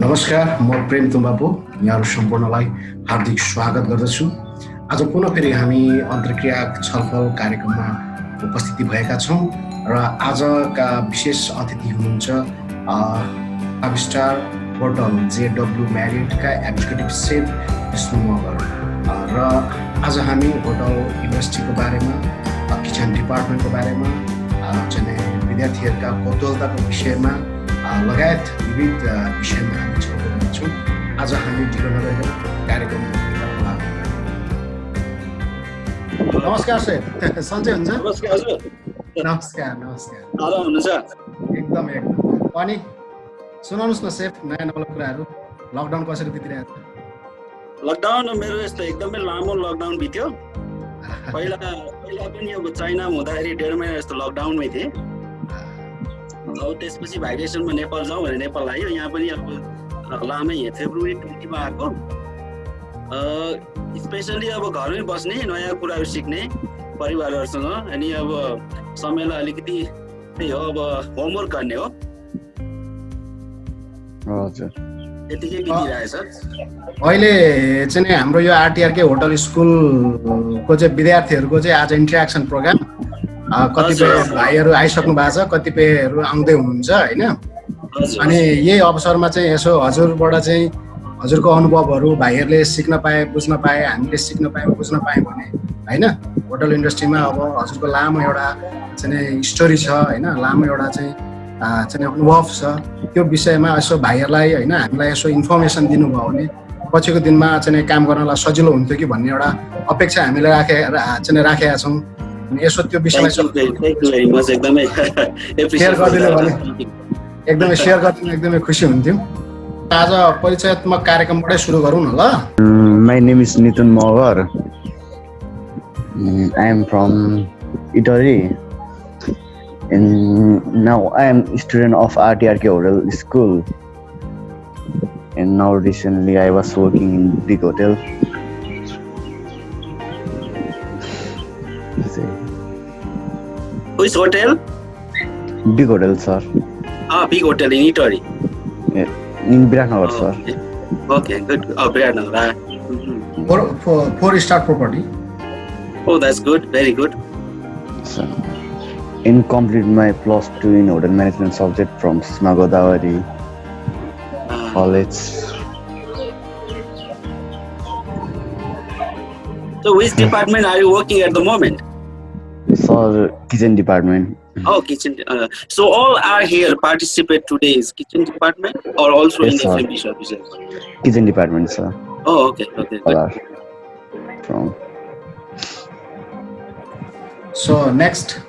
नमस्कार, म प्रेम तुम्बापो यहाँहरू सम्पूर्णलाई हार्दिक स्वागत गर्दछु। आज पुनः फेरि हामी अन्तर्क्रिया छलफल कार्यक्रममा उपस्थिति भएका छौँ र आजका विशेष अतिथि हुनुहुन्छ फाइभ स्टार होटल जेडब्ल्यू म्यारियटका एक्जिक्युटिभ सेफ विष्णु मगर र आज हामी होटल इन्डस्ट्रीको बारेमा, किचन डिपार्टमेन्टको बारेमा, चाहिँ विद्यार्थीहरूका कौतूहलताको विषयमा लगायत विविध विषयमा हामी छलफल गर्छौँ। आज हामी ढिलो नगरिकन कार्यक्रमतर्फ लाग्छौँ। नमस्कार सर, सन्चै हुनुहुन्छ? नमस्कार हजुर। नमस्कार। आराम हुनुहुन्छ? एकदम। अनि सुनाउनुहोस् न सेफ, नयाँ नौलो कुराहरू। लकडाउन कसरी बितिरहेको छ? लकडाउन मेरो यस्तो एकदमै लामो लकडाउन बित्यो। पहिला पनि अब चाइनामा हुँदाखेरि 1.5 महिना जस्तो लकडाउनमै थिएँ। अब त्यसपछि भाइरेसनमा नेपाल जाउँ भनेर नेपाल आयो। यहाँ पनि अब लामै फेब्रुअरी 20 मा आएको। स्पेसली अब घरमै बस्ने, नयाँ कुराहरू सिक्ने परिवारहरूसँग, अनि अब समयलाई अलिकति त्यही हो, अब होमवर्क गर्ने हो। हजुर, त्यतिकै बितिरहेछ। अहिले चाहिँ हाम्रो यो आरटिआरके होटल स्कुलको चाहिँ विद्यार्थीहरूको चाहिँ आज इन्ट्र्याक्सन प्रोग्राम कतिपय भाइहरू आइसक्नु भएको छ, कतिपयहरू आउँदै हुनुहुन्छ होइन। अनि यही अवसरमा चाहिँ यसो हजुरबाट चाहिँ हजुरको अनुभवहरू भाइहरूले सिक्न पाए, बुझ्न पाए, हामीले सिक्न पायौँ, बुझ्न पायौँ भने होइन। होटल इन्डस्ट्रीमा अब हजुरको लामो एउटा चाहिँ स्टोरी छ होइन, लामो एउटा चाहिँ अनुभव छ। त्यो विषयमा यसो भाइहरूलाई होइन हामीलाई यसो इन्फर्मेसन दिनुभयो भने पछिको दिनमा चाहिँ काम गर्नलाई सजिलो हुन्थ्यो कि भन्ने एउटा अपेक्षा हामीले राखेका छौँ। यसो त्यो विषयमा सेयर गरिदिनु भने एकदमै खुसी हुन्थ्यौँ। आज परिचयात्मक कार्यक्रमबाटै सुरु गरौँ न ल। My name is Nitun Magar. I am from Italy. And now I am a student of RTRK Hotel School. And now recently I was working in big hotel. Which hotel? Big hotel, sir. Big hotel in Italy. In Biratnagar, sir. Okay, good. Biratnagar. 4-star property. Oh, that's good. Very good. So, in complete my +2 in hotel management subject from Godavari College. So, which department are you working at the moment? Sir, kitchen department. Oh, kitchen. So all are here participate today's kitchen department or also Yes, in the sir. F&B services? Kitchen department, sir. Oh, okay. All Good. are from. So next.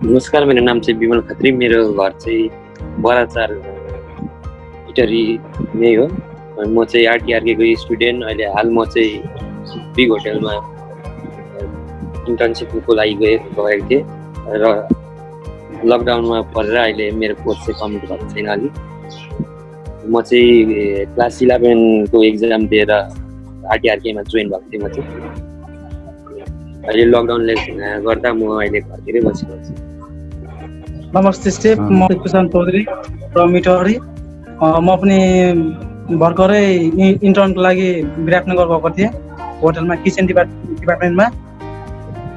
नमस्कार, मेरो नाम चाहिँ विमल खत्री। मेरो घर चाहिँ बराचार इटरी नै हो। म चाहिँ आरटिआरके को स्टुडेन्ट। अहिले हाल म चाहिँ बिग होटलमा इन्टर्नसिपको लागि गएको थिएँ र लकडाउनमा परेर अहिले मेरो कोर्स चाहिँ कम्प्लिट भएको छैन। अलि म चाहिँ क्लास 11 को एक्जाम दिएर आरटिआरकेमा जोइन भएको थिएँ। म चाहिँ अहिले लकडाउनले गर्दा म अहिले घरतिरै बसेको छु। नमस्ते सेफ, म किसान चौधरी फ्रम इटरी। म पनि भर्खरै इन्टर्नको लागि विराटनगर गएको थिएँ होटलमा, kitchen डिपार्टमेन्टमा।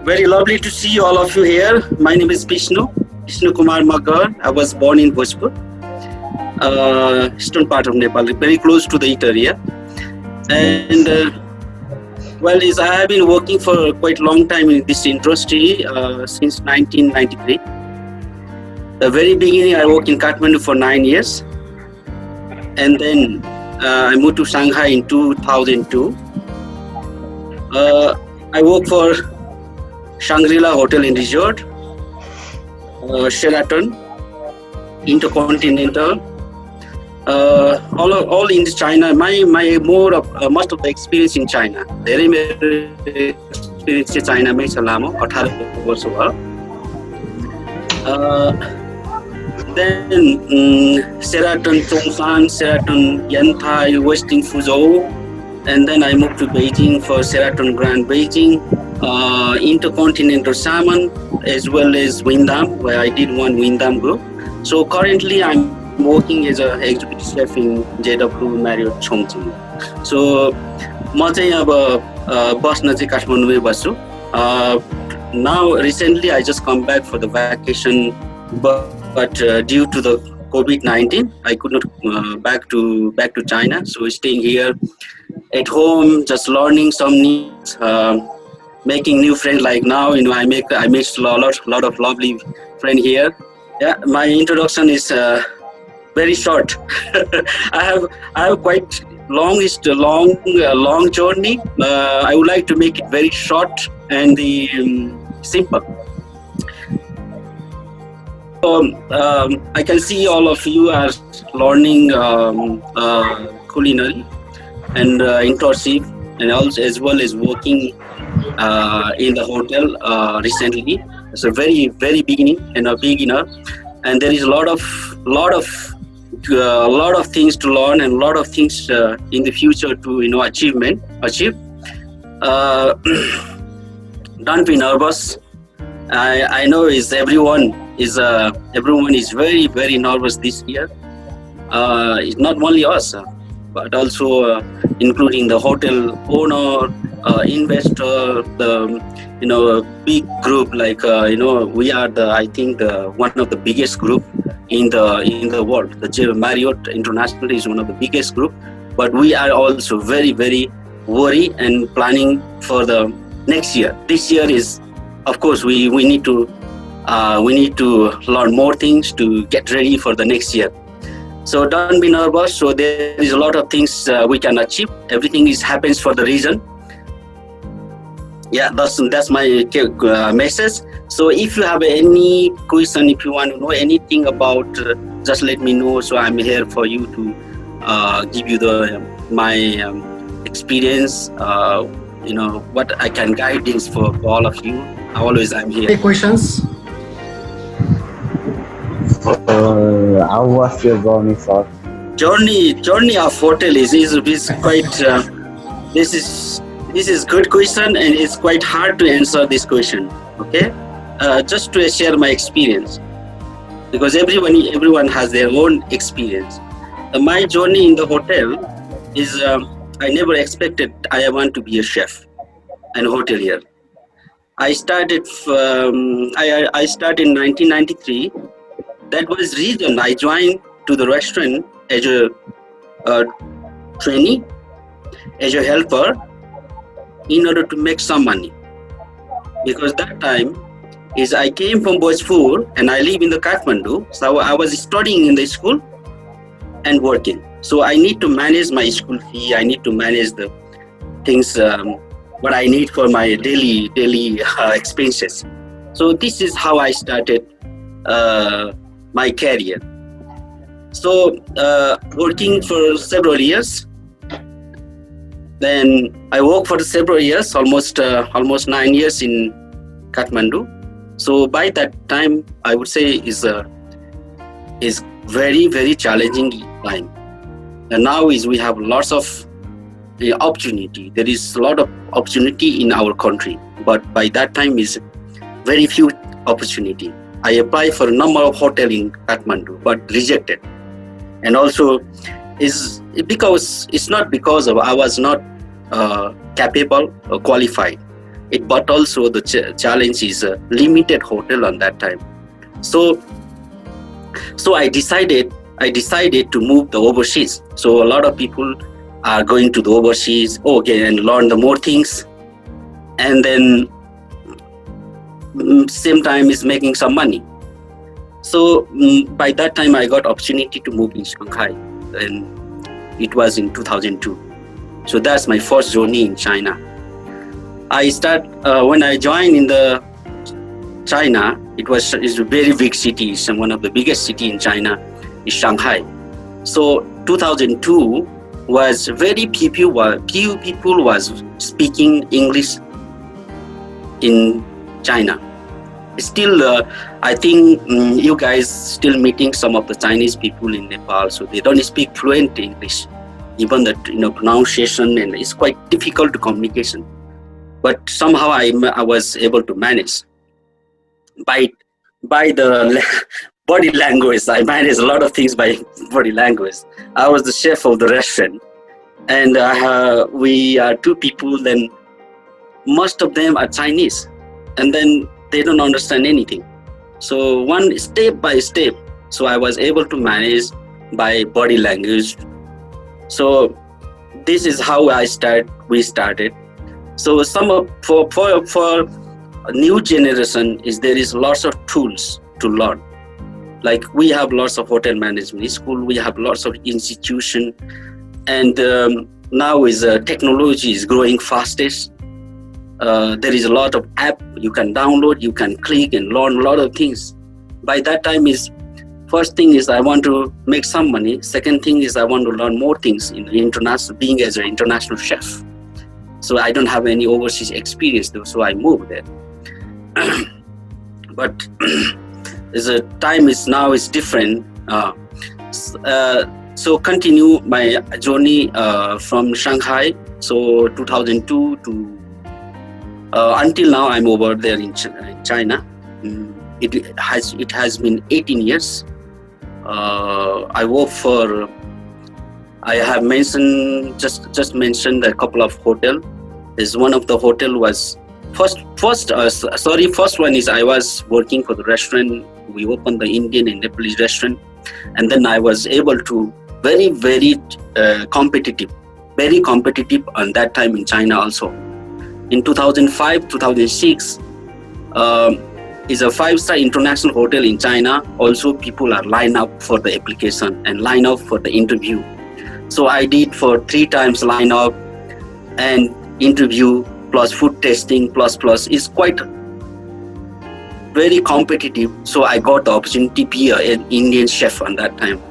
Very lovely to see all of you here. My name is Bishnu Kumar Magar. I was born in Bhojpur, eastern part of Nepal, very close to the area. And well, I have been working for quite a long time in this industry since 1993. The very beginning, I worked in Kathmandu for 9 years, and then I moved to Shanghai in 2002. I worked for Shangri-La Hotel and Resort, Sheraton, Intercontinental, all in China. Most of the experience in China. धेरै मेरो experience चाहिँ चाइनामै छ, लामो 18 वर्ष भयो। Then Sheraton Chongqing, Sheraton Yantai, Westin Fuzhou, and then I moved to Beijing for Sheraton Grand Beijing, Intercontinental Salmon, as well as Wyndham, where I did one Wyndham group. So currently I'm working as a executive chef in JW Marriott Chongqing. So म चाहिँ अब बस्न चाहिँ काठमाडौँमै बस्छु. Now recently I just come back for the vacation, but due to the COVID-19 I could not back to China. So staying here at home, just learning some new, making new friends. Like now, I made a lot of lovely friends here. Yeah, my introduction is very short. I have quite long journey. I would like to make it very short and simple. I can see all of you are learning culinary and internship, and also as well as working in the hotel recently. It's a very beginning and a beginner, and there is a lot of things to learn and a lot of things in the future to achieve. Don't be nervous. I know everyone is very nervous this year. It's not only us, but also including the hotel owner, investor, the big group like we are one of the biggest group in the world. The Marriott International is one of the biggest group, but we are also very worried and planning for the next year. This year is, of course, we need to learn more things to get ready for the next year. So don't be nervous. So there is a lot of things we can achieve. Everything happens for the reason. Yeah, that's my message. So if you have any question, if you want to know anything about, just let me know. So I'm here for you to give you my experience. What I can guidance for all of you. Always I'm here. Any questions? How was your journey, sir? Journey of hotel is quite. This is good question, and it's quite hard to answer this question. Okay, just to share my experience, because everyone has their own experience. My journey in the hotel is I never expected I want to be a chef and hotelier. I started I started in 1993. That was reason I joined to the restaurant as a trainee, as a helper, in order to make some money. Because that time I came from Bhojpur and I live in the Kathmandu, so I was studying in the school and working. So I need to manage my school fee. I need to manage the things what I need for my daily expenses. So this is how I started my career. So working for several years. Then I worked for several years, almost 9 years in Kathmandu. So by that time, I would say is very challenging time. And now we have lots of opportunity. There is a lot of opportunity in our country, but by that time is very few opportunity. I applied for a number of hotel in Kathmandu, but rejected. And also because it's not because of I was not capable or qualified, but also the challenge is a limited hotel on that time. So I decided to move the overseas. So a lot of people are going to the overseas, and learn the more things, and then same time is making some money. So by that time I got opportunity to move in Shanghai, and it was in 2002. So that's my first journey in China. I start when I joined in the China. It's a very big city. It's one of the biggest city in China is Shanghai. So 2002 was very few people was speaking English in China. Still, I think you guys still meeting some of the Chinese people in Nepal, so they don't speak fluent English. Even the pronunciation, and it's quite difficult to communication. But somehow I was able to manage by the body language. I manage a lot of things by body language. I was the chef of the restaurant, and we are two people. Then most of them are Chinese, and then they don't understand anything. So one step by step, so I was able to manage by body language. So this is how we started. So some of, for a new generation is there is lots of tools to learn. Like we have lots of hotel management school, we have lots of institution, and now is technology is growing fastest. There is a lot of app you can download, you can click and learn a lot of things. By that time is, first thing is I want to make some money. Second thing is I want to learn more things in the international, being as an international chef. So I don't have any overseas experience though, so I moved there. But the time is now is different. So continue my journey from Shanghai. So 2002 to until now I'm over there in China. It has been 18 years. I work for. I have mentioned just mentioned a couple of hotel. Is one of the hotel was first one is I was working for the restaurant. We opened the Indian and Nepalese restaurant, and then I was able to very competitive on that time in China also. In 2005, 2006, is a 5-star international hotel in China. Also, people are lined up for the application and line up for the interview. So I did for 3 times line up and interview plus food testing plus is quite very competitive. So I got the opportunity to be an Indian chef on that time.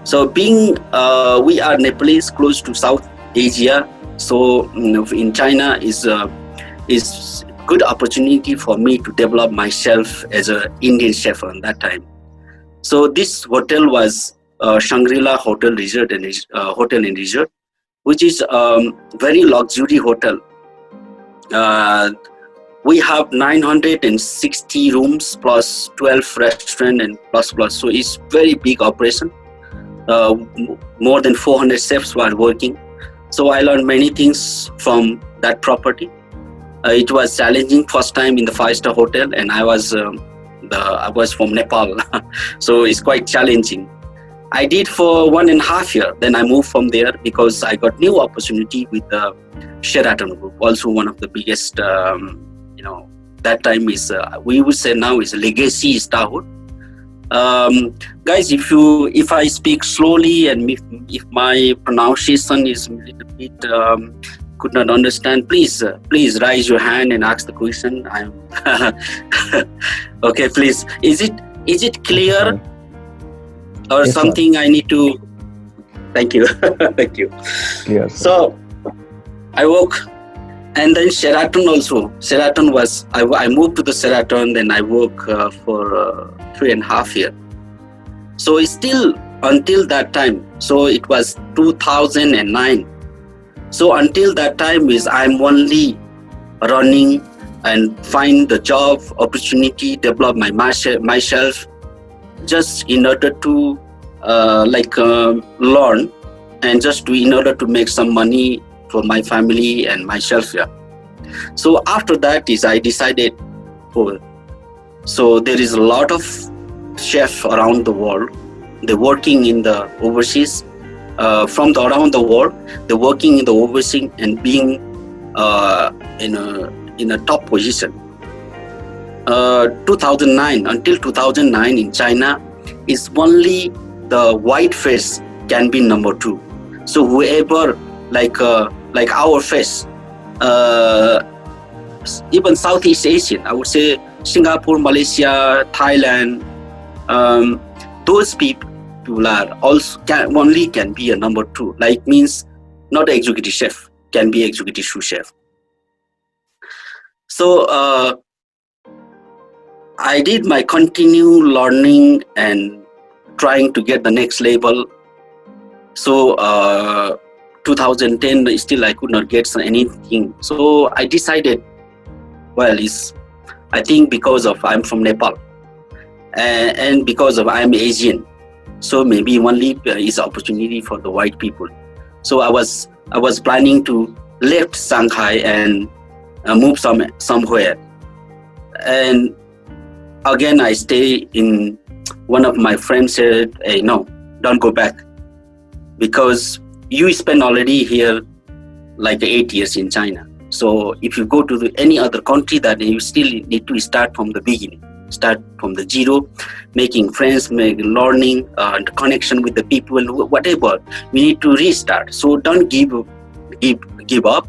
So being we are Nepalese, close to South Asia. So in China is good opportunity for me to develop myself as an Indian chef on that time. So this hotel was Shangri-La Hotel Resort and Resort, which is very luxury hotel. We have 960 rooms plus 12 restaurant and plus. So it's very big operation. More than 400 chefs were working. So I learned many things from that property. It was challenging first time in the 5-star hotel, and I was from Nepal, so it's quite challenging. I did for 1.5 years. Then I moved from there because I got new opportunity with the Sheraton Group, also one of the biggest. That time is we would say now is a legacy star hotel. Guys, if I speak slowly and if my pronunciation is a little bit could not understand, please raise your hand and ask the question. I'm okay. Please, is it clear or yes, something sir. I need to? Thank you, thank you. Yes, sir. So I work, and then Sheraton also. Sheraton was I moved to the Sheraton. Then I work for 3.5 years. So it's still until that time. So it was 2009. So until that time is I'm only running and find the job opportunity, develop myself, just in order to learn and just in order to make some money for my family and myself. Yeah. So after that is I decided so there is a lot of chefs around the world. They're working in the overseas. From around the world, they're working in the overseas and being in a top position. 2009 until 2009 in China is only the white face can be number 2. So whoever like our face, even Southeast Asian, I would say Singapore, Malaysia, Thailand, those people are also can be a number 2. Like means not executive chef, can be executive sous chef. So I did my continue learning and trying to get the next level. So 2010 still I could not get anything. So I decided, well, I think because of I'm from Nepal. and because of I'm Asian, so maybe only is opportunity for the white people. So I was planning to left Shanghai and move somewhere, and again I stay in. One of my friends said, "Hey, no, don't go back, because you spend already here like 8 years in China. So if you go to any other country, that you still need to start from the beginning, start from the zero, making friends, learning, connection with the people, whatever. We need to restart. So don't give up,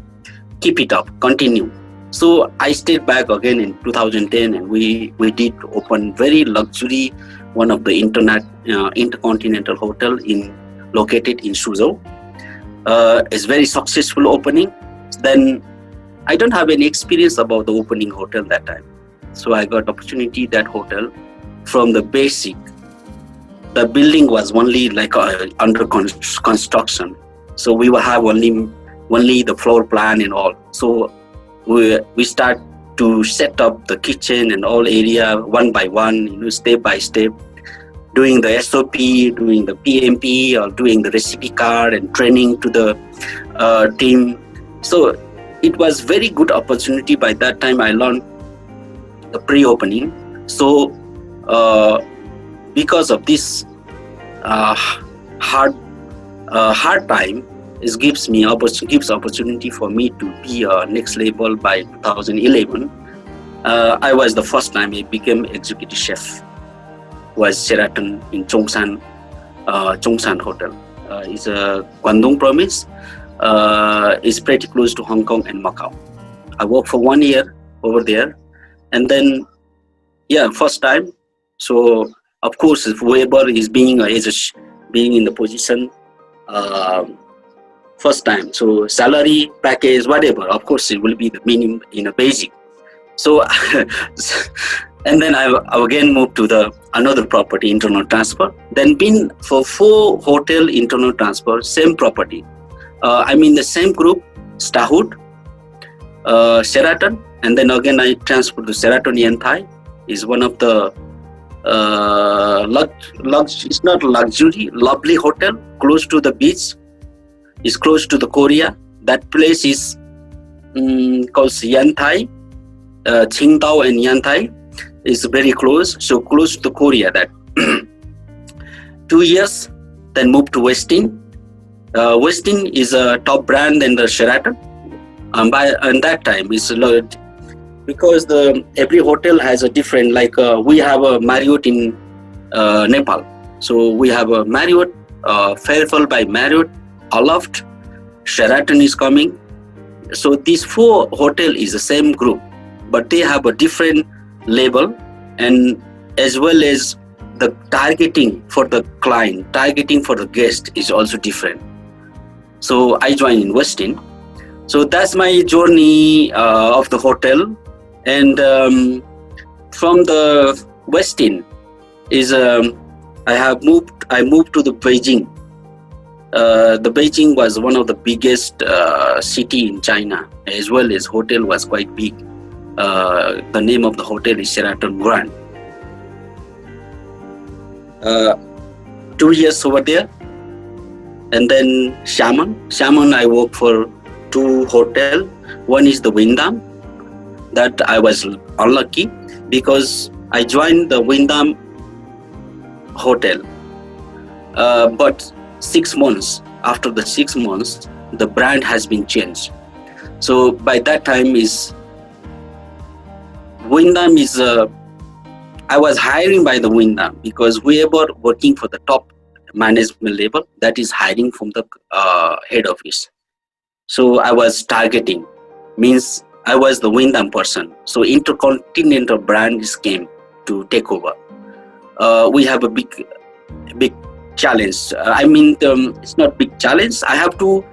keep it up, continue." So I stayed back again in 2010, and we did open very luxury, one of the intercontinental hotel located in Suzhou. It's very successful opening. Then I don't have any experience about the opening hotel that time. So I got opportunity that hotel from the basic. The building was only like under construction. So we will have only the floor plan and all. So we start to set up the kitchen and all area one by one, step by step, doing the SOP, doing the PMP, or doing the recipe card and training to the team. So it was very good opportunity. By that time, I learned the pre-opening. So because of this hard time, it gives opportunity for me to be next level. By 2011, I was the first time I became executive chef. Was Sheraton in Chongqing Hotel. It's a Guangdong province. It's pretty close to Hong Kong and Macau. I worked for 1 year over there, and then first time. So of course, if whoever is being in the position first time, so salary package, whatever, of course it will be the minimum in a basic. So and then I again moved to another property, internal transfer. Then been for 4 hotel internal transfer, same property. I'm in the same group, Starhood, Sheraton, and then again I transferred to Sheraton Yantai. Is one of the it's not luxury, lovely hotel, close to the beach. It's close to the Korea. That place is called Yantai, Qingdao and Yantai. Is very close, so close to Korea. That 2 years, then moved to Westin. Westin is a top brand in the Sheraton. And that time is because every hotel has a different. Like we have a Marriott in Nepal, so we have a Marriott, Fairfield by Marriott, Aloft, Sheraton is coming. So these 4 hotel is the same group, but they have a different label, and as well as the targeting for the client, targeting for the guest is also different. So I joined in Westin. So that's my journey of the hotel. And from the Westin is I moved to the Beijing. The Beijing was one of the biggest city in China, as well as hotel was quite big. The name of the hotel is Sheraton Grand. 2 years over there, and then Xiamen I worked for 2 hotel. One is the Wyndham. That I was unlucky because I joined the Wyndham hotel, but 6 months after the 6 months, the brand has been changed. So by that time is Wyndham is I was hiring by the Wyndham, because whoever working for the top management level, that is hiring from the head office. So I was targeting, means I was the Wyndham person. So Intercontinental brands came to take over. We have a big challenge. It's not big challenge. I have to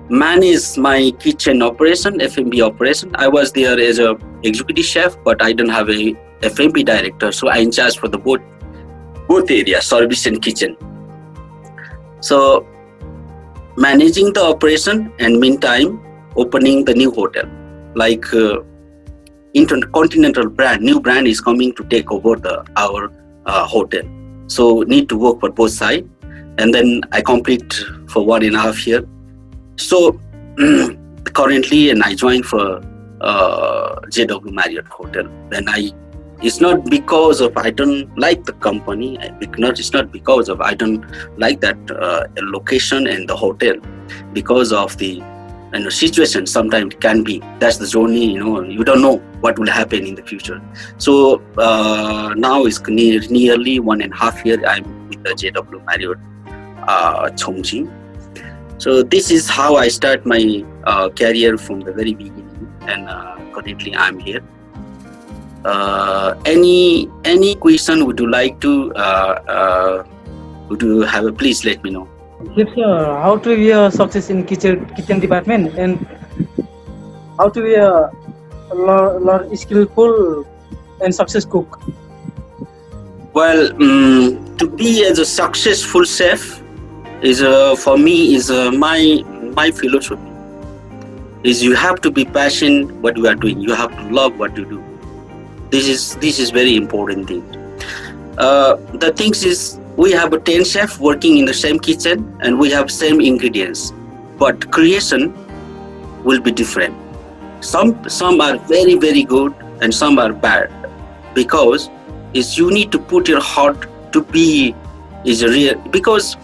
manage my kitchen operation, F&B operation. I was there as a executive chef, but I don't have a F&B director, so I in charge for the both areas, service and kitchen. So managing the operation, and meantime opening the new hotel, like Intercontinental brand, new brand is coming to take over our hotel. So need to work for both sides, and then I complete for 1.5 years. So currently, and I joined for JW Marriott Hotel. Then it's not because of I don't like the company. It's not because of I don't like that location and the hotel. Because of the situation, sometimes it can be. That's the journey. You don't know what will happen in the future. So now it's nearly 1.5 years. I'm with the JW Marriott Chongqing. So this is how I start my career from the very beginning, and currently I'm here. Any question would you like to would you have? Please let me know. Yes, sir. How to be a success in kitchen department, and how to be a skillful and success cook? Well, to be as a successful chef is for me is my philosophy. Is you have to be passionate what you are doing. You have to love what you do. This is very important thing. The things is we have 10 chefs working in the same kitchen and we have same ingredients, but creation will be different. Some are very, very good and some are bad, because is you need to put your heart to be is real, because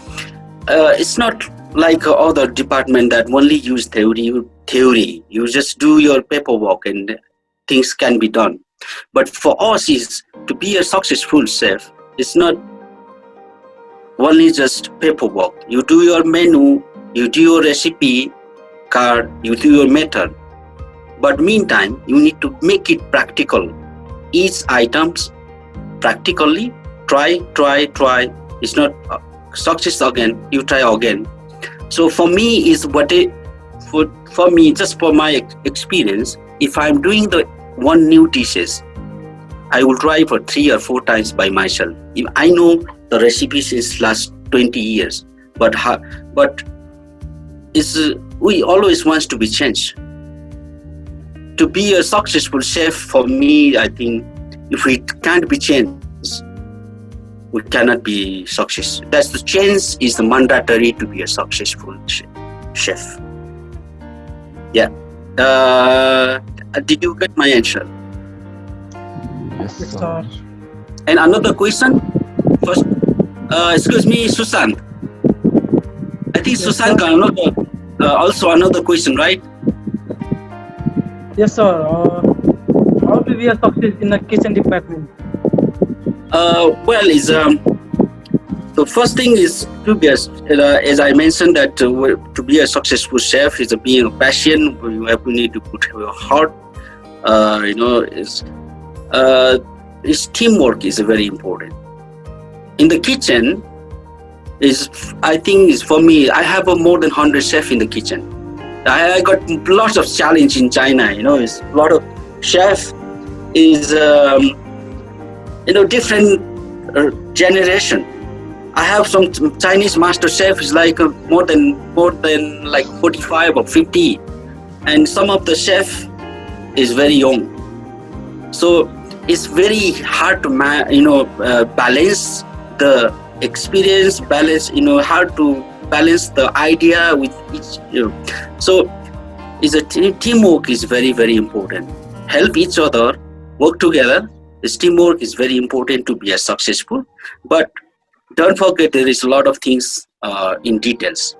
it's not like other department that only use theory. You just do your paperwork and things can be done. But for us is to be a successful chef, it's not only just paperwork. You do your menu, you do your recipe card, you do your method. But meantime, you need to make it practical. Each items practically try. It's not success again. You try again. So for me is for me, just for my experience, if I'm doing the one new dishes, I will try for 3 or 4 times by myself. If I know the recipe since last 20 years, but we always wants to be changed. To be a successful chef, for me, I think if we can't be changed, we cannot be success. That's the change is the mandatory to be a successful chef. Yeah. Did you get my answer? Yes, Yes, sir. sir. And another question? First, excuse me, Susan. I think Yes, Susan got also another question, right? Yes, sir. How to be a success in the kitchen department? Well, the first thing is to be as I mentioned that to be a successful chef is being a passion. You need to put your heart. Is teamwork is very important. In the kitchen, I think is for me. I have more than 100 chefs in the kitchen. I got lots of challenge in China. It's a lot of chefs is different generation. I have some Chinese master chef is like more than like 45 or 50, and some of the chef is very young. So it's very hard to balance the experience, balance how to balance the idea with each. So is a teamwork is very, very important. Help each other, work together. This teamwork is very important to be successful. But don't forget there is a lot of things in details.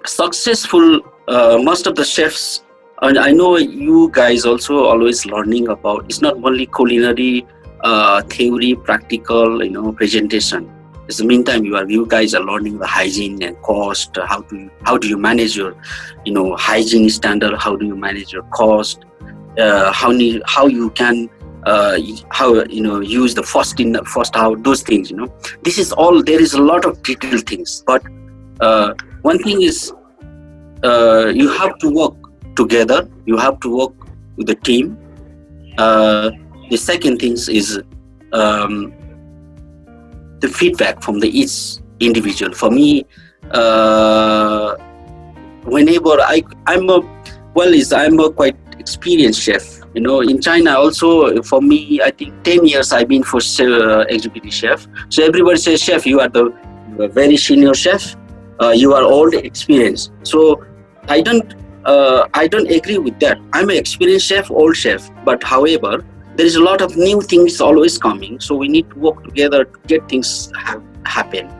Successful, most of the chefs, and I know you guys also always learning about, it's not only culinary theory, practical, presentation. In the meantime, you guys are learning the hygiene and cost. How do you manage your, hygiene standard? How do you manage your cost? How you can use the first out, those things. This is all. There is a lot of detailed things, but one thing is you have to work together. You have to work with the team. The second thing is the feedback from each individual. For me, whenever I'm a quite experienced chef. In China also, for me, I think 10 years I've been for executive chef. So everybody says, chef, you are the very senior chef. You are old, experienced. So I don't agree with that. I'm an experienced chef, old chef. But however, there is a lot of new things always coming. So we need to work together to get things happen.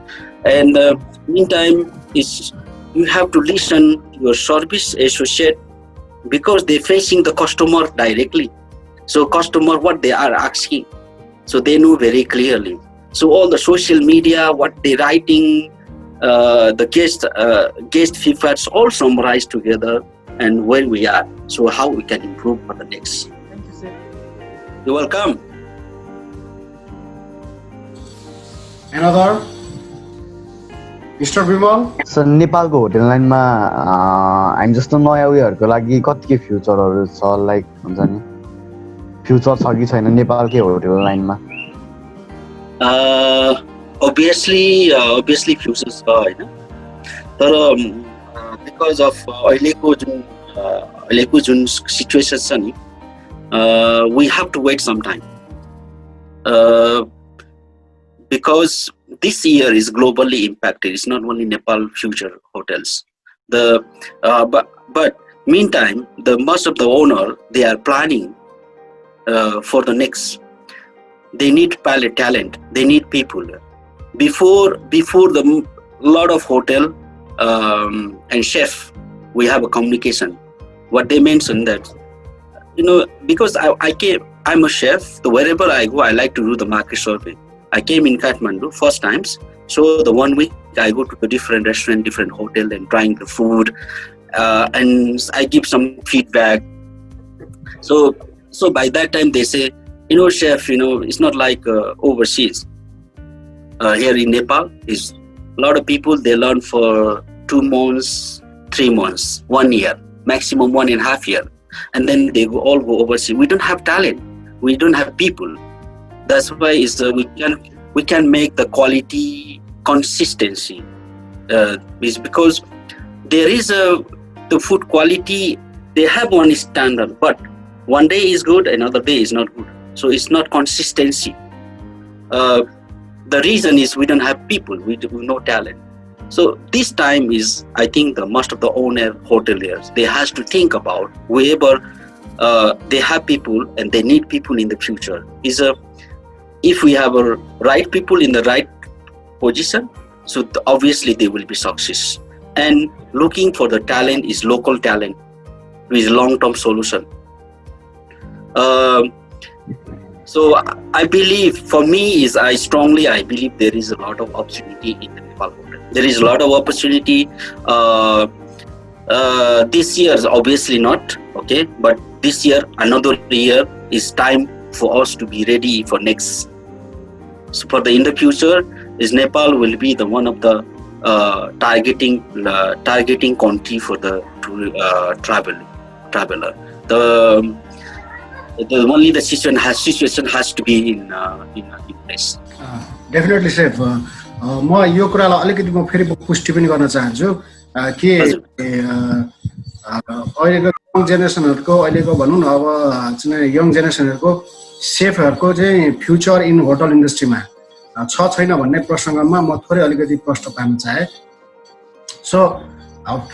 And meantime, you have to listen to your service associate, because they're facing the customer directly. So customer, what they are asking, so they know very clearly. So all the social media, what they're writing, the guest feedbacks all summarized together, and where we are. So how we can improve for the next. Thank you, sir. You're welcome. Another? Mr. Bimal? Sir नेपालको hotel लाइनमा हामी जस्तो नयाँ उयोहरूको लागि कति के फ्युचरहरू छ, like हुन्छ नि, फ्युचर छ कि छैन नेपालकै होटल लाइनमा? Obviously फ्युचर छ हैन, तर बिकज अफ अहिलेको जुन सिचुएसन छ नि, we have to wait some time, because this year is globally impacted. It's not only Nepal future hotels. But meantime, most of the owner, they are planning for the next. They need talent. They need people. Before the lot of hotel and chef, we have a communication. What they mentioned that, because I'm a chef. So wherever I go, I like to do the market survey. I came in Kathmandu first times, so the 1 week I go to the different restaurant, different hotel, and trying the food, and I give some feedback. So by that time they say, chef, it's not like overseas. Here in Nepal, is a lot of people, they learn for 2 months, 3 months, 1 year, maximum 1.5 years, and then they all go overseas. We don't have talent. We don't have people. That's why we can make the quality consistency. Is because there is the food quality. They have one standard, but one day is good, another day is not good. So it's not consistency. The reason is we don't have people. We no talent. So this time is, I think, the most of the owner hoteliers, they has to think about wherever they have people and they need people in the future. If we have a right people in the right position, so obviously they will be success. And looking for the talent is local talent with long-term solution. So I believe, for me, I believe there is a lot of opportunity in the Nepal hotel. There is a lot of opportunity. This year, obviously not, okay, but this year, another year is time for us to be ready for next. So in the future, is Nepal will be the one of the targeting country for the traveler. Only the situation has to be in place. Definitely, chef. म यो कुरालाई अलिकति म फेरि पुष्टि पनि गर्न चाहन्छु कि अहिलेको यङ जेनेरेसनहरुको अहिलेको भनौं न अब चाहिँ यङ जेनेरेसनहरुको सेफहरुको चाहिँ फ्युचर इन होटल इन्डस्ट्रीमा छैन भन्ने प्रसंगमा म थोरै अलिकति प्रश्न पार्न चाहे। सो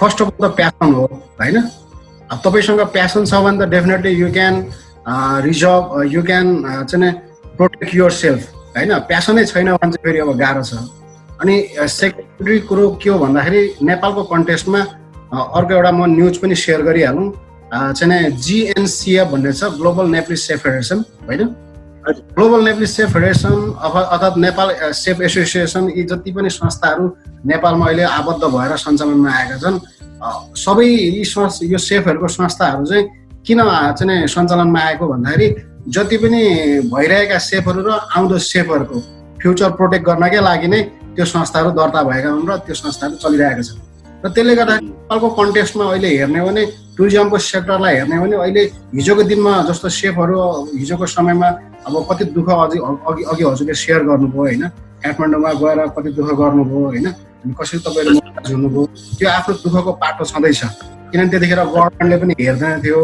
फर्स्ट अफ द प्यासन हो हैन। अब तपाईसँग प्यासन छ भने त डेफिनेटली यु क्यान रिजर्भ यु क्यान चाहिँ प्रोटेक्ट योरसेल्फ हैन। प्यासनै छैन भने चाहिँ फेरि अब गाह्रो छ। अनि सेकेन्डरी कुरो के हो भन्दाखेरि नेपालको कन्टेक्स्टमा अर्को एउटा म न्यूज पनि शेयर गरिहालौं चाहिँ जीएनसीएफ भन्ने छ, ग्लोबल नेप्लिस सेफ फेडरेसन हैन। ग्लोबल नेप्लिस सेफ फेडरेसन अर्थात् नेपाल सेफ एसोसिएसन, यी जति पनि संस्थाहरू नेपालमा अहिले आबद्ध भएर सञ्चालनमा आएका छन्, सबै यो सेफहरूको संस्थाहरू चाहिँ किन चाहिँ सञ्चालनमा आएको भन्दाखेरि जति पनि भइरहेका सेफहरू र आउँदो सेफहरूको फ्युचर प्रोटेक्ट गर्नकै लागि नै त्यो संस्थाहरू दर्ता भएका हुन् र त्यो संस्थाहरू चलिरहेका छन्। र त्यसले गर्दा नेपालको कन्टेक्स्टमा अहिले हेर्ने भने टुरिज्मको सेक्टरलाई हेर्ने भने अहिले हिजोको दिनमा जस्तो सेफहरू हिजोको समयमा अब कति दुःख अघि हजुरले शेयर गर्नुभयो हैन। काठमाडौँमा गएर कति दुःख गर्नुभयो हैन, अनि कसरी तपाईले हुनुभयो, त्यो आफ्नो दुःखको पाटो छँदैछ। किनभने त्यतिखेर गभर्मेन्टले पनि हेर्दैन थियो,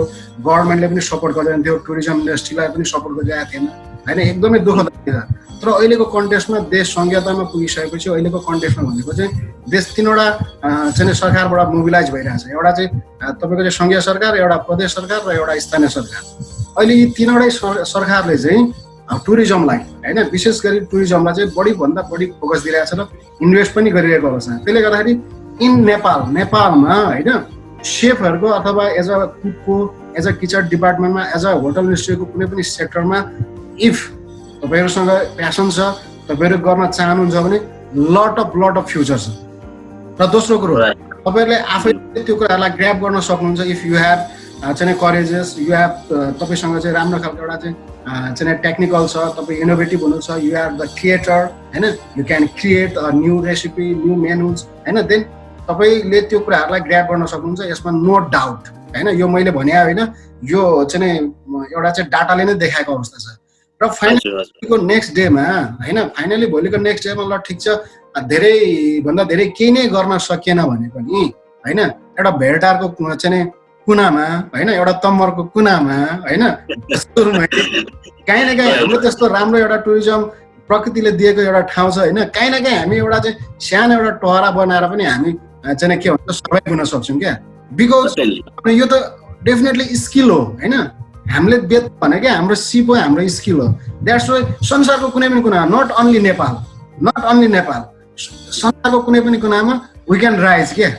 गभर्मेन्टले पनि सपोर्ट गर्दैन थियो, टुरिज्म इन्डस्ट्रीलाई पनि सपोर्ट गरिरहेको थिएन होइन, एकदमै दुःखद थियो। तर अहिलेको कन्टेक्स्टमा देश संघीयतामा पुगिसकेपछि अहिलेको कन्टेक्स्टमा भनेको चाहिँ देश 3वटा चाहिँ सरकारबाट मोबिलाइज भइरहेछ। एउटा चाहिँ तपाईँको चाहिँ सङ्घीय सरकार, एउटा प्रदेश सरकार र एउटा स्थानीय सरकार। अहिले यी 3वटै सरकारले चाहिँ टुरिज्मलाई होइन, विशेष गरी टुरिज्मलाई चाहिँ बढीभन्दा बढी फोकस दिइरहेछ र इन्भेस्ट पनि गरिरहेको अवस्था। त्यसले गर्दाखेरि इन नेपालमा होइन सेफहरूको अथवा एज अ कुकको, एज अ किचन डिपार्टमेन्टमा, एज अ होटल इन्डस्ट्रीको कुनै पनि सेक्टरमा इफ तपाईँहरूसँग प्यासन छ, तपाईँहरू गर्न चाहनुहुन्छ भने लट अफ फ्युचर छ। र दोस्रो कुरो तपाईँहरूले आफैले त्यो कुराहरूलाई ग्र्याब गर्न सक्नुहुन्छ। इफ यु हेभ चाहिँ करेजेस, यु हेभ तपाईँसँग चाहिँ राम्रो खालको एउटा चाहिँ टेक्निकल छ, तपाईँ इनोभेटिभ हुनुहुन्छ, यु हेभ द क्रिएटर होइन, you can create a new recipe, new menus होइन, देन तपाईँले त्यो कुराहरूलाई ग्र्याब गर्न सक्नुहुन्छ। यसमा नो डाउट होइन, यो मैले भने होइन, यो चाहिँ एउटा चाहिँ डाटाले नै देखाएको अवस्था छ। र फाइनली नेक्स्ट डेमा होइन, फाइनली भोलिको नेक्स्ट डेमा ल ठिक छ धेरै भन्दा धेरै केही नै गर्न सकिएन भने पनि होइन, एउटा भेटारको चाहिँ कुनामा होइन, एउटा तम्बरको कुनामा होइन, काहीँ न काहीँ हाम्रो त्यस्तो राम्रो एउटा टुरिज्म प्रकृतिले दिएको एउटा ठाउँ छ होइन, काहीँ न काहीँ हामी एउटा चाहिँ सानो एउटा टहरा बनाएर पनि हामी चाहिँ के भन्छ सर्भाइभ हुन सक्छौँ क्या। बिकज यो त डेफिनेटली स्किल हो होइन, हामीले बेच भने क्या हाम्रो सिप हो, हाम्रो स्किल हो। द्याट्स वाइ संसारको कुनै पनि कुना, नट अन्ली नेपाल, संसारको कुनै पनि कुनामा वी क्यान राइज क्या।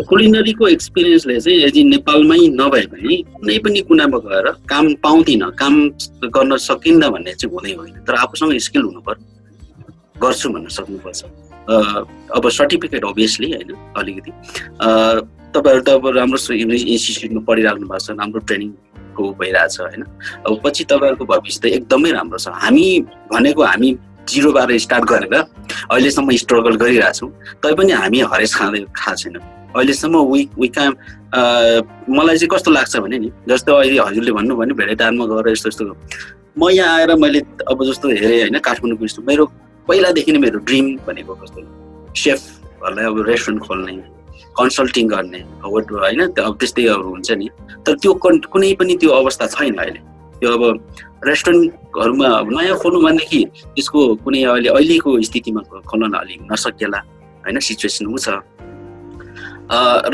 कुलिनरीको एक्सपिरियन्सले चाहिँ यदि नेपालमै नभए पनि कुनै पनि कुनामा गएर काम पाउँदिनँ, काम गर्न सकिन्न भन्ने चाहिँ हुँदै होइन। तर आफूसँग स्किल हुनु पर्यो, गर्छु भन्न सक्नुपर्छ। अब सर्टिफिकेट अभियसली होइन, अलिकति तपाईँहरू त अब राम्रो इन्स्टिट्युटमा पढिराख्नु भएको छ, राम्रो ट्रेनिङको भइरहेछ होइन। अब पछि तपाईँहरूको भविष्य त एकदमै राम्रो छ। हामी भनेको हामी 0बाट स्टार्ट गरेर अहिलेसम्म स्ट्रगल गरिरहेछौँ, तैपनि हामी हरेस खाएको छैनौँ अहिलेसम्म। मलाई चाहिँ कस्तो लाग्छ भने नि, जस्तो अहिले हजुरले भन्नुभयो भने भेडेटारमा गएर यस्तो म यहाँ आएर मैले अब जस्तो हेरेँ होइन, काठमाडौँको यस्तो मेरो पहिलादेखि नै मेरो ड्रिम भनेको कस्तो सेफहरूलाई अब रेस्टुरेन्ट खोल्ने, कन्सल्टिङ गर्ने होइन, अब त्यस्तैहरू हुन्छ नि। तर त्यो कुनै पनि त्यो अवस्था छैन अहिले। त्यो अब रेस्टुरेन्टहरूमा नयाँ खोल्नु भनेदेखि त्यसको कुनै अहिलेको स्थितिमा खोल्न अलि नसकिएला होइन, सिचुएसन ऊ छ।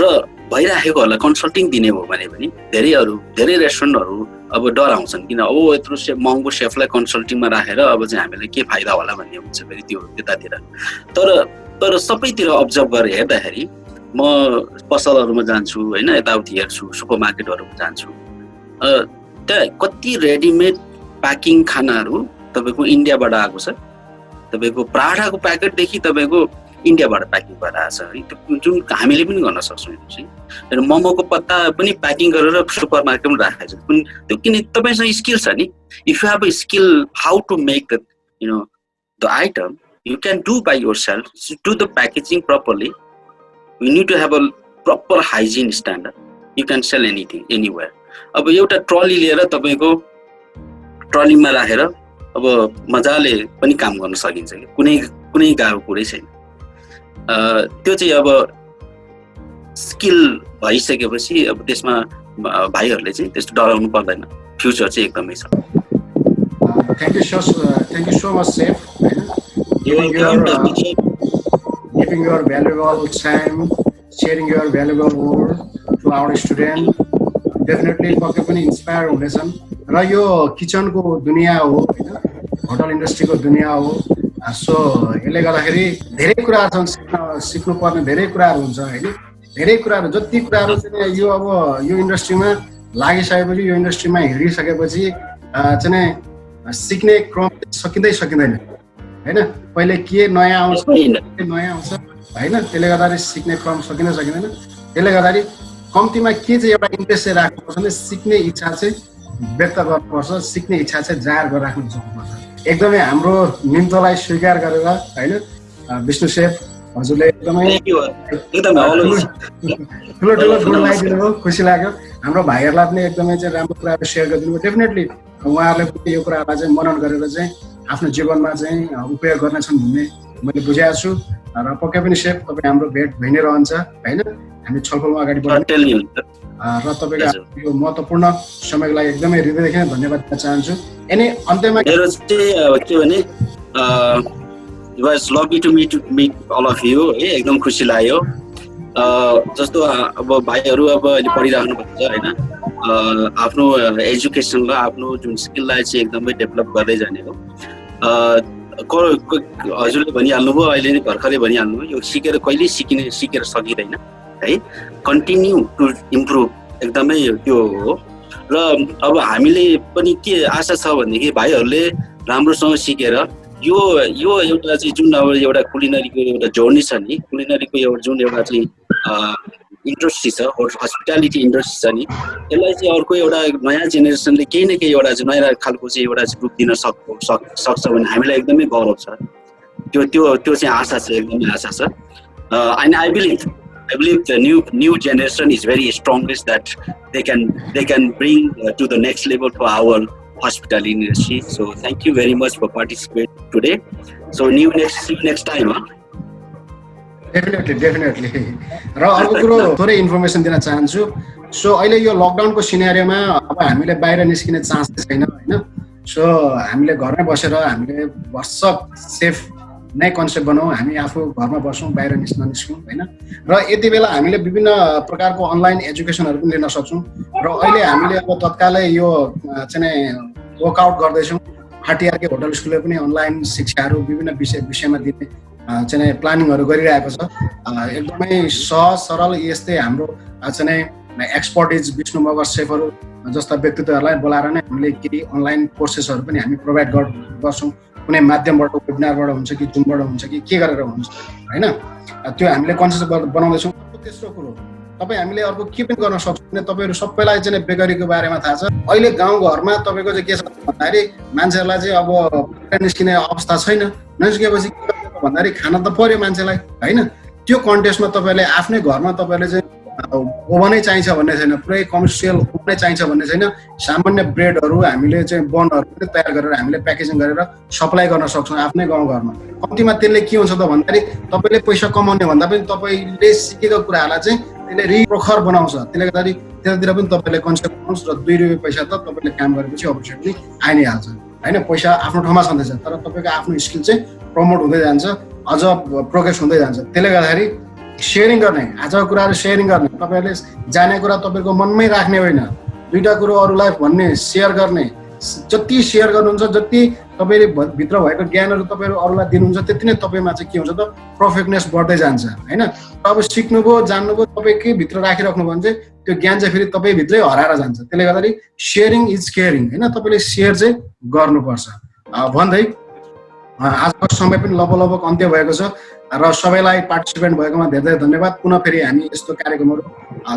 र भइराखेकोहरूलाई कन्सल्टिङ दिने हो भने पनि धेरै रेस्टुरेन्टहरू अब डराउँछन्, किन अब यत्रो महँगो सेफलाई कन्सल्टिङमा राखेर अब चाहिँ हामीलाई के फाइदा होला भन्ने हुन्छ फेरि त्यो त्यतातिर। तर सबैतिर अब्जर्भ गरेर हेर्दाखेरि म पसलहरूमा जान्छु होइन, यताउति हेर्छु, सुपर मार्केटहरूमा जान्छु, त्यहाँ कति रेडिमेड प्याकिङ खानाहरू तपाईँको इन्डियाबाट आएको छ। तपाईँको पराठाको प्याकेटदेखि तपाईँको इन्डियाबाट प्याकिङ भएर आएको छ है, जुन हामीले पनि गर्न सक्छौँ। र मोमोको पत्ता पनि प्याकिङ गरेर सुपर मार्केटमा राखेको छ। त्यो किन तपाईँसँग स्किल छ नि, if you have a skill how to make the item you can do by yourself, do the packaging properly, you need to have a proper hygiene standard, you can sell anything anywhere. अब एउटा trolley लिएर तपाईँको ट्रलीमा राखेर अब मजाले पनि काम गर्न सकिन्छ कि, कुनै गाह्रो कुरै छैन। त्यो चाहिँ अब स्किल भइसकेपछि अब त्यसमा भाइहरूले चाहिँ त्यस्तो डराउनु पर्दैन, फ्युचर चाहिँ एकदमै छ। Thank you so much, Chef. Giving your valuable time, sharing your valuable word to our student. Definitely पक्कै पनि इन्स्पायर हुनेछन्। र यो किचनको दुनियाँ हो होइन, होटल इन्डस्ट्रीको दुनियाँ हो। सो यसले गर्दाखेरि धेरै कुराहरू छन्, सिक्नुपर्ने धेरै कुराहरू हुन्छ होइन, धेरै कुराहरू जति कुराहरू चाहिँ यो इन्डस्ट्रीमा लागिसकेपछि, यो इन्डस्ट्रीमा हिँडिसकेपछि चाहिँ सिक्ने क्रम सकिँदैन होइन। पहिले के नयाँ आउँछ होइन, त्यसले गर्दाखेरि सिक्ने क्रम सकिँदैन। त्यसले गर्दाखेरि कम्तीमा के चाहिँ एउटा इन्ट्रेस्ट चाहिँ राख्नुपर्छ भने सिक्ने इच्छा चाहिँ व्यक्त गर्नुपर्छ, सिक्ने इच्छा चाहिँ जाहेर गरेर राख्नु सक्नुपर्छ। एकदमै हाम्रो निम्तोलाई स्वीकार गरेर होइन विष्णु शेफ हजुरले एकदमै ठुलो गुण लगाइदिनुभयो, खुसी लाग्यो। हाम्रो भाइहरूलाई पनि एकदमै चाहिँ राम्रो कुराहरू सेयर गरिदिनु भयो। डेफिनेटली उहाँहरूले पनि यो कुराहरूलाई चाहिँ मनन गरेर चाहिँ आफ्नो जीवनमा चाहिँ उपयोग गर्नेछन् भन्ने मैले बुझेको छु। र पक्कै पनि सेफ तपाईँ हाम्रो भेट भइ नै रहन्छ होइन, हामी छलफलमा अगाडि बढ्छौँ टेल मी र तपाईँको यो महत्त्वपूर्ण समयको लागि एकदमै हृदयदेखि नै धन्यवाद दिन चाहन्छु। अनि अन्त्यमा मेरो चाहिँ के भने it was lovely to meet all of you है, एकदम खुसी लाग्यो। जस्तो अब भाइहरू अब अहिले पढिराख्नु भएको छ होइन, आफ्नो एजुकेसनलाई आफ्नो जुन स्किललाई चाहिँ एकदमै डेभलप गर्दै जाने हो। हजुरले भनिहाल्नुभयो, अहिले नै भर्खरै भनिहाल्नुभयो, यो सिकेर कहिले सिकेर सकिँदैन है, कन्टिन्यू टु इम्प्रुभ एकदमै त्यो हो। र अब हामीले पनि के आशा छ भनेदेखि भाइहरूले राम्रोसँग सिकेर यो एउटा चाहिँ जुन अब एउटा कुलिनरीको एउटा जर्नी छ नि, कुलिनरीको एउटा जुन एउटा चाहिँ इन्डस्ट्री छ, हस्पिटालिटी इन्डस्ट्री छ नि, यसलाई चाहिँ अर्को एउटा नयाँ जेनेरेसनले केही न केही एउटा चाहिँ नयाँ खालको चाहिँ एउटा चाहिँ रूप दिन सक्छ भने हामीलाई एकदमै गौरव छ। त्यो चाहिँ आशा छ, एकदमै आशा छ। And I believe the new generation is very strongest that they can bring to the next level for our hospital industry. So thank you very much for participating today. So see you next time. Definitely. र अर्को कुरो थोरै information दिन चाहन्छु। सो अहिले यो लकडाउनको सिनेरियोमा अब हामीले बाहिर निस्किने चान्स छैन होइन, सो हामीले घरमै बसेर हामीले भरसक सेफ नै कन्सेप्ट बनाऊ, हामी आफू घरमा बसौँ, बाहिर ननिस्कौँ होइन। र यति बेला हामीले विभिन्न प्रकारको अनलाइन एजुकेसनहरू पनि लिन सक्छौँ। र अहिले हामीले अब तत्कालै यो चाहिँ वर्कआउट गर्दैछौँ। आरटिआरके होटल स्कुलले पनि अनलाइन शिक्षाहरू विभिन्न विषयमा दिने चाहिँ प्लानिङहरू गरिरहेको छ। एकदमै सहज सरल यस्तै हाम्रो चाहिँ एक्सपर्टिज विष्णु मगर सेफहरू जस्ता व्यक्तित्वहरूलाई बोलाएर नै हामीले केही अनलाइन कोर्सेसहरू पनि हामी प्रोभाइड गर्छौँ। कुनै माध्यमबाट, वेबिनारबाट हुन्छ कि जुमबाट हुन्छ कि के गरेर हुन्छ होइन, त्यो हामीले कन्सेप्ट बनाउँदैछौँ। तेस्रो कुरो तपाईँ हामीले अर्को के पनि गर्न सक्छौँ भने तपाईँहरू सबैलाई चाहिँ बेकरीको बारेमा थाहा छ। अहिले गाउँघरमा तपाईँको चाहिँ के छ भन्दाखेरि मान्छेहरूलाई चाहिँ अब निस्किने अवस्था छैन, ननिस्किएपछि के गर्छ भन्दाखेरि खाना त पर्यो मान्छेलाई होइन। त्यो कन्टेस्टमा तपाईँले आफ्नै घरमा तपाईँले चाहिँ ओभनै चाहिन्छ भन्ने छैन, पुरै कमर्सियल ओभनै चाहिन्छ भन्ने छैन। सामान्य ब्रेडहरू हामीले चाहिँ बनहरू पनि तयार गरेर हामीले प्याकेजिङ गरेर सप्लाई गर्न सक्छौँ आफ्नै गाउँघरमा। कम्तीमा त्यसले के हुन्छ त भन्दाखेरि तपाईँले पैसा कमाउने भन्दा पनि तपाईँले सिकेको कुराहरूलाई चाहिँ त्यसले रिप्रखर बनाउँछ। त्यसले गर्दाखेरि त्यतातिर पनि तपाईँले कन्सेप्ट बनाउनुहोस् र 2 रुपियाँ पैसा त तपाईँले काम गरेपछि अपर्च्युनिटी आइ नै हाल्छ होइन। पैसा आफ्नो ठाउँमा छँदैछ तर तपाईँको आफ्नो स्किल चाहिँ प्रमोट हुँदै जान्छ, अझ प्रोग्रेस हुँदै जान्छ। त्यसले गर्दाखेरि सेयरिङ गर्ने, आजको कुराहरू सेयरिङ गर्ने, तपाईँहरूले जाने कुरा तपाईँको मनमै राख्ने होइन, 2टा कुरो अरूलाई भन्ने, सेयर गर्ने। जति सेयर गर्नुहुन्छ, जति तपाईँले भित्र भएको ज्ञानहरू तपाईँहरू अरूलाई दिनुहुन्छ, त्यति नै तपाईँमा चाहिँ के हुन्छ त पर्फेक्टनेस बढ्दै जान्छ होइन। अब सिक्नुभयो, जान्नुभयो, तपाईँ के भित्र राखिराख्नु भने चाहिँ त्यो ज्ञान चाहिँ फेरि तपाईँभित्रै हराएर जान्छ। त्यसले गर्दाखेरि सेयरिङ इज केयरिङ होइन, तपाईँले सेयर चाहिँ गर्नुपर्छ भन्दै आजको समय पनि लगभग अन्त्य भएको छ र सबैलाई पार्टिसिपेन्ट भएकोमा धेरै धेरै धन्यवाद। पुनः फेरि हामी यस्तो कार्यक्रमहरू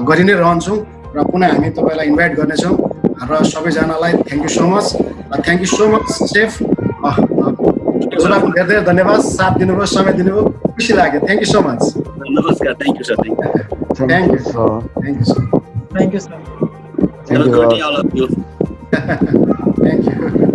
गरि नै रहन्छौँ र पुनः हामी तपाईँलाई इन्भाइट गर्नेछौँ र सबैजनालाई thank you so much safe. हजुरलाई पनि धेरै धेरै धन्यवाद, साथ दिनुभयो, समय दिनुभयो, खुसी लाग्यो। Thank you so much. नमस्कार, thank you sir. Thank you sir. Thank you sir. Have a good day, all of you. Thank you.